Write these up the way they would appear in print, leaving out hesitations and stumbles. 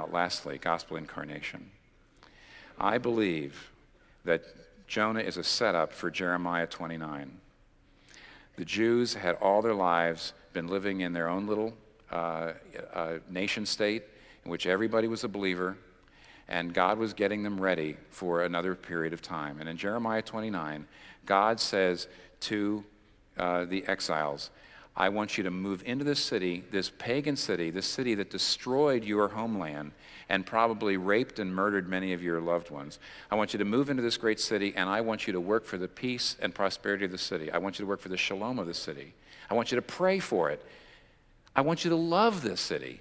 out, lastly, gospel incarnation. I believe that Jonah is a setup for Jeremiah 29. The Jews had all their lives been living in their own little nation state in which everybody was a believer, and God was getting them ready for another period of time. And in Jeremiah 29, God says to the exiles, I want you to move into this city, this pagan city, this city that destroyed your homeland and probably raped and murdered many of your loved ones. I want you to move into this great city, and I want you to work for the peace and prosperity of the city. I want you to work for the shalom of the city. I want you to pray for it. I want you to love this city.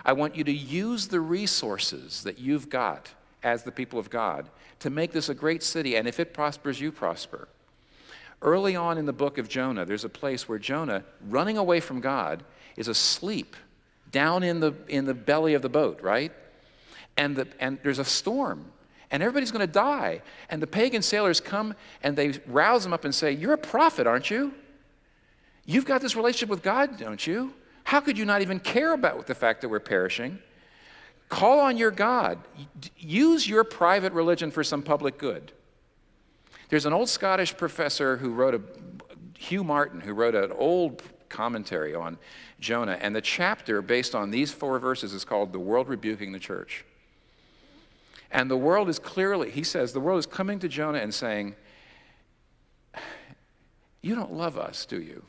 I want you to use the resources that you've got as the people of God to make this a great city, and if it prospers, you prosper. Early on in the book of Jonah, there's a place where Jonah, running away from God, is asleep down in the belly of the boat, right? And there's a storm, and everybody's going to die. And the pagan sailors come, and they rouse him up and say, you're a prophet, aren't you? You've got this relationship with God, don't you? How could you not even care about the fact that we're perishing? Call on your God. Use your private religion for some public good. There's an old Scottish professor who Hugh Martin, who wrote an old commentary on Jonah, and the chapter based on these 4 verses is called The World Rebuking the Church. And the world is clearly, he says, the world is coming to Jonah and saying, you don't love us, do you?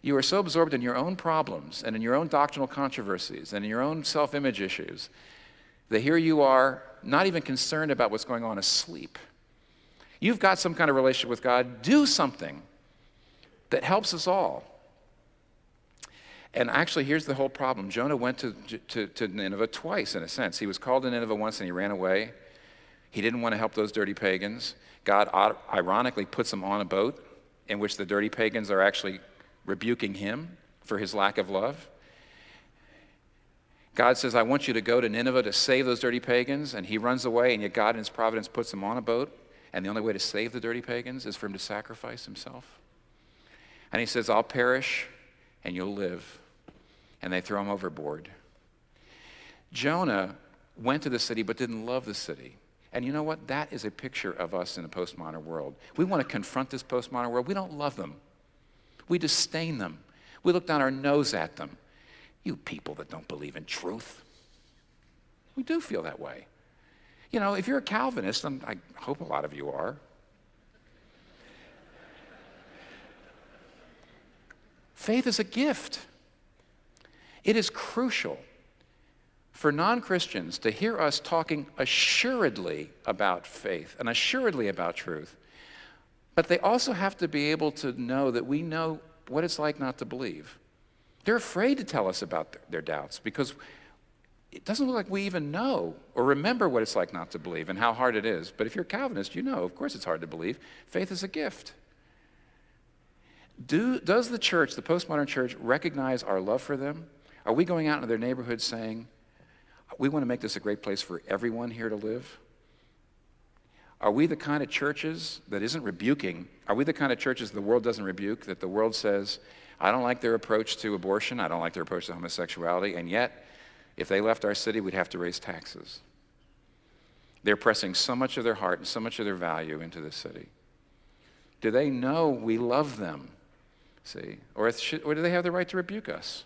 You are so absorbed in your own problems and in your own doctrinal controversies and in your own self-image issues that here you are, not even concerned about what's going on, asleep. You've got some kind of relationship with God. Do something that helps us all. And actually, here's the whole problem. Jonah went to Nineveh twice, in a sense. He was called to Nineveh once and he ran away. He didn't want to help those dirty pagans. God ironically puts him on a boat in which the dirty pagans are actually rebuking him for his lack of love. God says, I want you to go to Nineveh to save those dirty pagans, and he runs away, and yet God in his providence puts him on a boat, and the only way to save the dirty pagans is for him to sacrifice himself. And he says, I'll perish, and you'll live. And they throw him overboard. Jonah went to the city but didn't love the city. And you know what? That is a picture of us in a postmodern world. We want to confront this postmodern world. We don't love them. We disdain them. We look down our nose at them. You people that don't believe in truth. We do feel that way. You know, if you're a Calvinist, and I hope a lot of you are, faith is a gift. It is crucial for non-Christians to hear us talking assuredly about faith and assuredly about truth. But they also have to be able to know that we know what it's like not to believe. They're afraid to tell us about their doubts because it doesn't look like we even know or remember what it's like not to believe and how hard it is. But if you're a Calvinist, you know, of course it's hard to believe. Faith is a gift. Does the church, the postmodern church, recognize our love for them? Are we going out into their neighborhoods saying, we want to make this a great place for everyone here to live? Are we the kind of churches that isn't rebuking? Are we the kind of churches the world doesn't rebuke, that the world says, I don't like their approach to abortion, I don't like their approach to homosexuality, and yet, if they left our city, we'd have to raise taxes. They're pressing so much of their heart and so much of their value into this city. Do they know we love them? See? Or do they have the right to rebuke us?